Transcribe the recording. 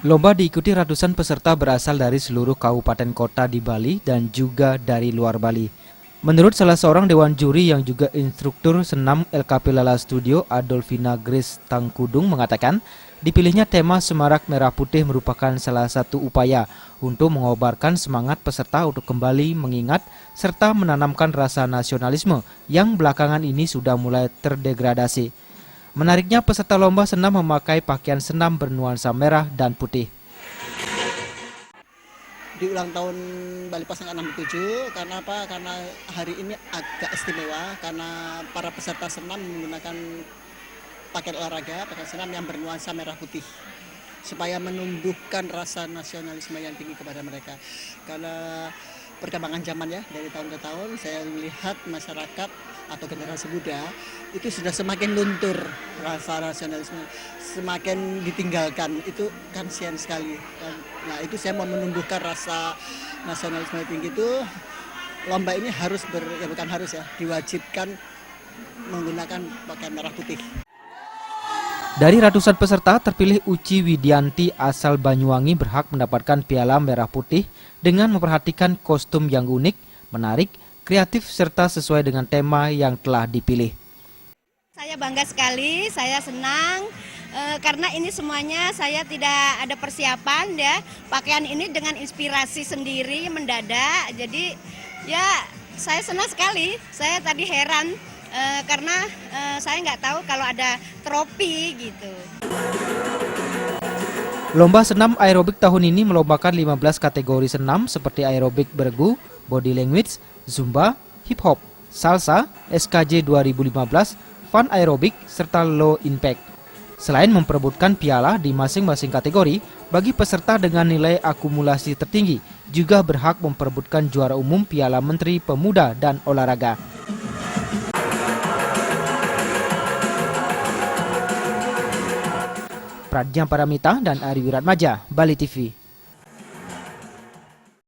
Lomba diikuti ratusan peserta berasal dari seluruh kabupaten kota di Bali dan juga dari luar Bali. Menurut salah seorang dewan juri yang juga instruktur senam LKP Lala Studio, Adolfina Grace Tangkudung mengatakan, dipilihnya tema Semarak Merah Putih merupakan salah satu upaya untuk mengobarkan semangat peserta untuk kembali mengingat serta menanamkan rasa nasionalisme yang belakangan ini sudah mulai terdegradasi. Menariknya peserta lomba senam memakai pakaian senam bernuansa merah dan putih. Di ulang tahun Bali Pos yang ke-67, karena apa? Karena hari ini agak istimewa karena para peserta senam menggunakan pakaian olahraga, pakaian senam yang bernuansa merah putih supaya menumbuhkan rasa nasionalisme yang tinggi kepada mereka. Karena perkembangan zaman ya, dari tahun ke tahun saya melihat masyarakat atau generasi muda itu sudah semakin luntur, rasa nasionalisme semakin ditinggalkan, itu kan kasihan sekali. Nah itu saya mau menumbuhkan rasa nasionalisme tinggi itu, lomba ini harus bukan harus ya, diwajibkan menggunakan pakaian merah putih. Dari ratusan peserta terpilih Uci Widianti asal Banyuwangi berhak mendapatkan piala merah putih dengan memperhatikan kostum yang unik, menarik, kreatif serta sesuai dengan tema yang telah dipilih. Saya bangga sekali, saya senang karena ini semuanya saya tidak ada persiapan ya. Pakaian ini dengan inspirasi sendiri mendadak. Jadi ya saya senang sekali. Saya tadi heran karena saya nggak tahu kalau ada trofi gitu. Lomba senam aerobik tahun ini melombakan 15 kategori senam seperti aerobik bergu, body language, zumba, hip hop, salsa, SKJ 2015, fun aerobik, serta low impact. Selain memperebutkan piala di masing-masing kategori, bagi peserta dengan nilai akumulasi tertinggi juga berhak memperebutkan juara umum Piala Menteri Pemuda dan Olahraga. Pradnya Paramita dan Ari Wiratmaja, Bali TV.